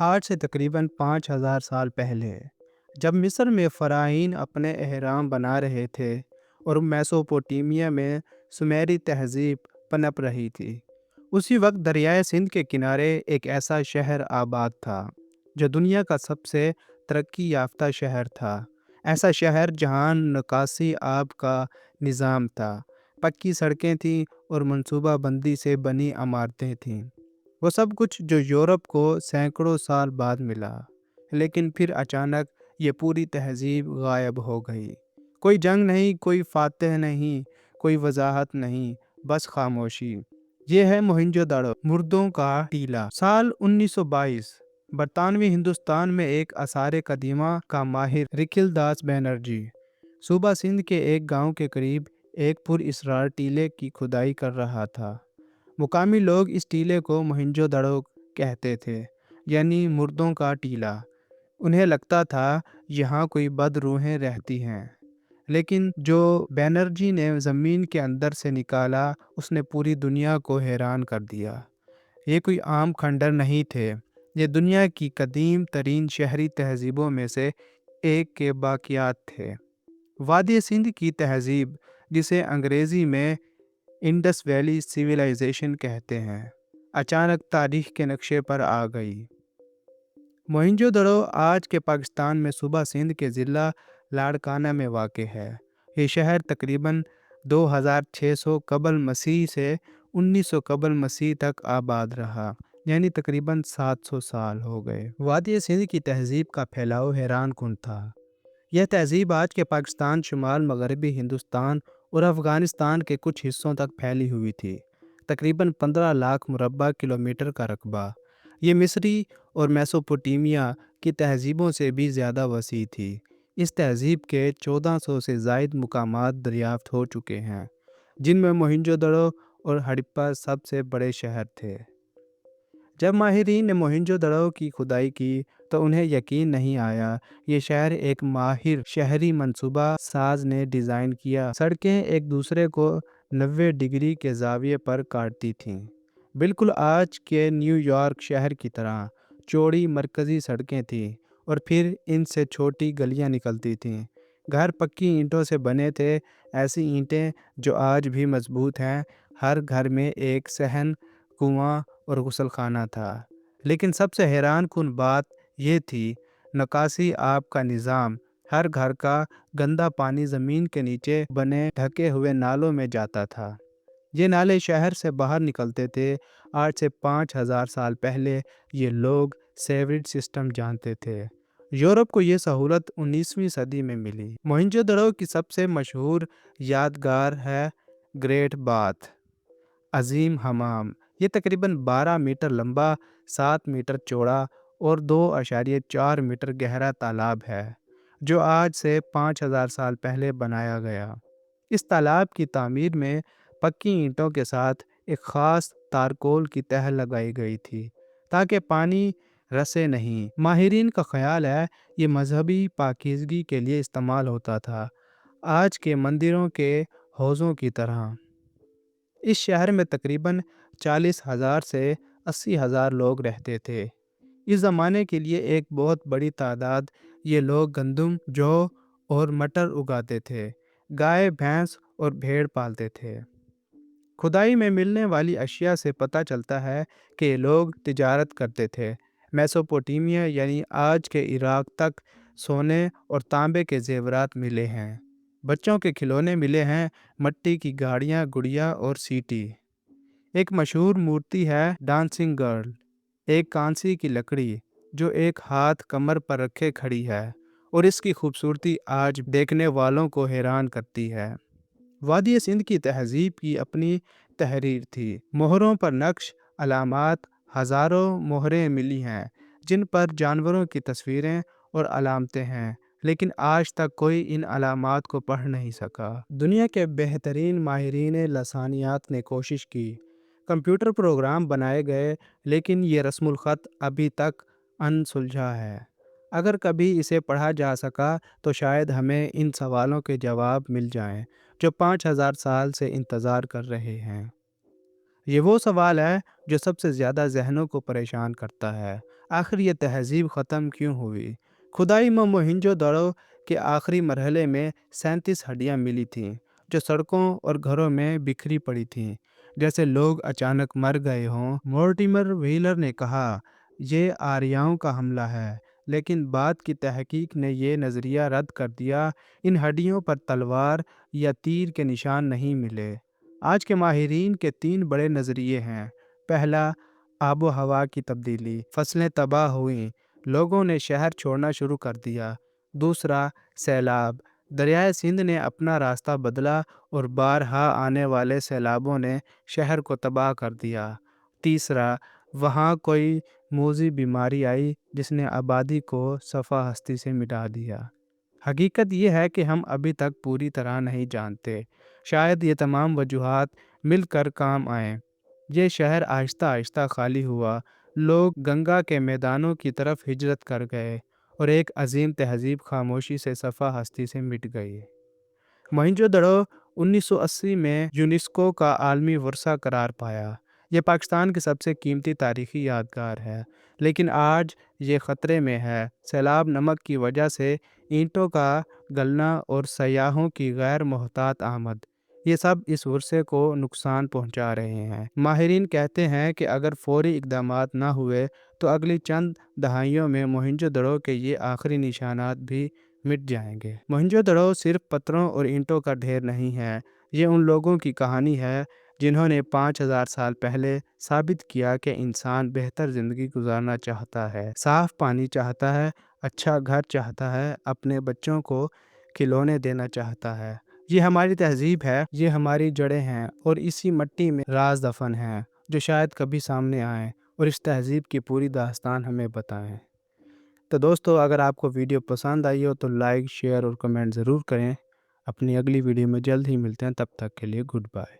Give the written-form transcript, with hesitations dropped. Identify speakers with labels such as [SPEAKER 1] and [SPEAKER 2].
[SPEAKER 1] آج سے تقریباً 5000 سال پہلے جب مصر میں فراعین اپنے اہرام بنا رہے تھے اور میسوپوٹیمیا میں سمیری تہذیب پنپ رہی تھی، اسی وقت دریائے سندھ کے کنارے ایک ایسا شہر آباد تھا جو دنیا کا سب سے ترقی یافتہ شہر تھا۔ ایسا شہر جہاں نکاسی آب کا نظام تھا، پکی سڑکیں تھیں اور منصوبہ بندی سے بنی عمارتیں تھیں۔ وہ سب کچھ جو یورپ کو سینکڑوں سال بعد ملا، لیکن پھر اچانک یہ پوری تہذیب غائب ہو گئی۔ کوئی جنگ نہیں، کوئی فاتح نہیں، کوئی وضاحت نہیں، بس خاموشی۔ یہ ہے موہنجو دڑو، مردوں کا ٹیلہ۔ سال 1922 برطانوی ہندوستان میں ایک آثار قدیمہ کا ماہر رکھل داس بینرجی صوبہ سندھ کے ایک گاؤں کے قریب ایک پر اسرار ٹیلے کی کھدائی کر رہا تھا۔ مقامی لوگ اس ٹیلے کو موہنجو دڑو کہتے تھے، یعنی مردوں کا ٹیلہ۔ انہیں لگتا تھا یہاں کوئی بد روحیں رہتی ہیں، لیکن جو بینرجی نے زمین کے اندر سے نکالا اس نے پوری دنیا کو حیران کر دیا۔ یہ کوئی عام کھنڈر نہیں تھے، یہ دنیا کی قدیم ترین شہری تہذیبوں میں سے ایک کے باقیات تھے۔ وادی سندھ کی تہذیب، جسے انگریزی میں انڈس ویلی سیویلائزیشن کہتے ہیں، اچانک تاریخ کے نقشے پر آ گئی۔ موہنجو دڑو آج کے پاکستان میں صوبہ سندھ کے ضلع لاڑکانہ میں واقع ہے۔ یہ شہر تقریباً 2600 قبل مسیح سے 1900 قبل مسیح تک آباد رہا، یعنی تقریباً 700 سال ہو گئے۔ وادی سندھ کی تہذیب کا پھیلاؤ حیران کن تھا۔ یہ تہذیب آج کے پاکستان، شمال مغربی ہندوستان اور افغانستان کے کچھ حصوں تک پھیلی ہوئی تھی۔ تقریباً 15 لاکھ مربع کلومیٹر کا رقبہ، یہ مصری اور میسوپوٹیمیا کی تہذیبوں سے بھی زیادہ وسیع تھی۔ اس تہذیب کے 1400 سے زائد مقامات دریافت ہو چکے ہیں، جن میں موہنجو دڑو اور ہڑپہ سب سے بڑے شہر تھے۔ جب ماہرین نے موہنجو دڑو کی کھدائی کی تو انہیں یقین نہیں آیا۔ یہ شہر ایک ماہر شہری منصوبہ ساز نے ڈیزائن کیا۔ سڑکیں ایک دوسرے کو 90 ڈگری کے زاویے پر کاٹتی تھیں، بالکل آج کے نیو یارک شہر کی طرح۔ چوڑی مرکزی سڑکیں تھیں اور پھر ان سے چھوٹی گلیاں نکلتی تھیں۔ گھر پکی اینٹوں سے بنے تھے، ایسی اینٹیں جو آج بھی مضبوط ہیں۔ ہر گھر میں ایک صحن، کنواں اور غسل خانہ تھا، لیکن سب سے حیران کن بات یہ تھی نکاسی آب کا نظام۔ ہر گھر کا گندا پانی زمین کے نیچے بنے ڈھکے ہوئے نالوں میں جاتا تھا۔ یہ نالے شہر سے باہر نکلتے تھے۔ آج سے 5000 سال پہلے یہ لوگ سیوریج سسٹم جانتے تھے۔ یورپ کو یہ سہولت 19ویں صدی میں ملی۔ موہنجو دڑو کی سب سے مشہور یادگار ہے گریٹ باتھ، عظیم حمام۔ یہ تقریباً 12 میٹر لمبا، 7 میٹر چوڑا اور 2.4 میٹر گہرا تالاب ہے، جو آج سے 5000 سال پہلے بنایا گیا۔ اس تالاب کی تعمیر میں پکی اینٹوں کے ساتھ ایک خاص تارکول کی تہ لگائی گئی تھی تاکہ پانی رسے نہیں۔ ماہرین کا خیال ہے یہ مذہبی پاکیزگی کے لیے استعمال ہوتا تھا، آج کے مندروں کے حوضوں کی طرح۔ اس شہر میں تقریباً 40,000 سے 80,000 لوگ رہتے تھے۔ اس زمانے کے لیے ایک بہت بڑی تعداد یہ لوگ گندم، جو اور مٹر اگاتے تھے، گائے، بھینس اور بھیڑ پالتے تھے۔ کھدائی میں ملنے والی اشیاء سے پتہ چلتا ہے کہ یہ لوگ تجارت کرتے تھے۔ میسوپوٹیمیا یعنی آج کے عراق تک سونے اور تانبے کے زیورات ملے ہیں، بچوں کے کھلونے ملے ہیں، مٹی کی گاڑیاں، گڑیا اور سیٹی۔ ایک مشہور مورتی ہے ڈانسنگ گرل، ایک کانسی کی لکڑی جو ایک ہاتھ کمر پر رکھے کھڑی ہے، اور اس کی خوبصورتی آج دیکھنے والوں کو حیران کرتی ہے۔ وادی سندھ کی تہذیب کی اپنی تحریر تھی۔ مہروں پر نقش، علامات، ہزاروں مہریں ملی ہیں جن پر جانوروں کی تصویریں اور علامتیں ہیں، لیکن آج تک کوئی ان علامات کو پڑھ نہیں سکا۔ دنیا کے بہترین ماہرین لسانیات نے کوشش کی، کمپیوٹر پروگرام بنائے گئے، لیکن یہ رسم الخط ابھی تک ان سلجھا ہے۔ اگر کبھی اسے پڑھا جا سکا تو شاید ہمیں ان سوالوں کے جواب مل جائیں جو 5000 سال سے انتظار کر رہے ہیں۔ یہ وہ سوال ہے جو سب سے زیادہ ذہنوں کو پریشان کرتا ہے۔ آخر یہ تہذیب ختم کیوں ہوئی؟ کھدائی میں موہنجو دڑو کے آخری مرحلے میں 37 ہڈیاں ملی تھیں جو سڑکوں اور گھروں میں بکھری پڑی تھیں جیسے لوگ اچانک مر گئے ہوں۔ مورٹیمر وہیلر نے کہا یہ آریاؤں کا حملہ ہے، لیکن بعد کی تحقیق نے یہ نظریہ رد کر دیا۔ ان ہڈیوں پر تلوار یا تیر کے نشان نہیں ملے۔ آج کے ماہرین کے 3 بڑے نظریے ہیں۔ پہلا، آب و ہوا کی تبدیلی، فصلیں تباہ ہوئیں، لوگوں نے شہر چھوڑنا شروع کر دیا۔ دوسرا، سیلاب، دریائے سندھ نے اپنا راستہ بدلا اور بارہا آنے والے سیلابوں نے شہر کو تباہ کر دیا۔ تیسرا، وہاں کوئی موذی بیماری آئی جس نے آبادی کو صفحہ ہستی سے مٹا دیا۔ حقیقت یہ ہے کہ ہم ابھی تک پوری طرح نہیں جانتے۔ شاید یہ تمام وجوہات مل کر کام آئیں۔ یہ شہر آہستہ آہستہ خالی ہوا، لوگ گنگا کے میدانوں کی طرف ہجرت کر گئے اور ایک عظیم تہذیب خاموشی سے صفحہ ہستی سے مٹ گئی۔ موہنجو دڑو 1980 میں یونیسکو کا عالمی ورثہ قرار پایا۔ یہ پاکستان کی سب سے قیمتی تاریخی یادگار ہے، لیکن آج یہ خطرے میں ہے۔ سیلاب، نمک کی وجہ سے اینٹوں کا گلنا اور سیاحوں کی غیر محتاط آمد، یہ سب اس ورثے کو نقصان پہنچا رہے ہیں۔ ماہرین کہتے ہیں کہ اگر فوری اقدامات نہ ہوئے تو اگلی چند دہائیوں میں موہنجو دڑو کے یہ آخری نشانات بھی مٹ جائیں گے۔ موہنجو دڑو صرف پتھروں اور اینٹوں کا ڈھیر نہیں ہے، یہ ان لوگوں کی کہانی ہے جنہوں نے 5000 سال پہلے ثابت کیا کہ انسان بہتر زندگی گزارنا چاہتا ہے، صاف پانی چاہتا ہے، اچھا گھر چاہتا ہے، اپنے بچوں کو کھلونے دینا چاہتا ہے۔ یہ ہماری تہذیب ہے، یہ ہماری جڑیں ہیں، اور اسی مٹی میں راز دفن ہیں جو شاید کبھی سامنے آئیں اور اس تہذیب کی پوری داستان ہمیں بتائیں۔ تو دوستو، اگر آپ کو ویڈیو پسند آئی ہو تو لائک، شیئر اور کمنٹ ضرور کریں۔ اپنی اگلی ویڈیو میں جلد ہی ملتے ہیں، تب تک کے لیے گڈ بائے۔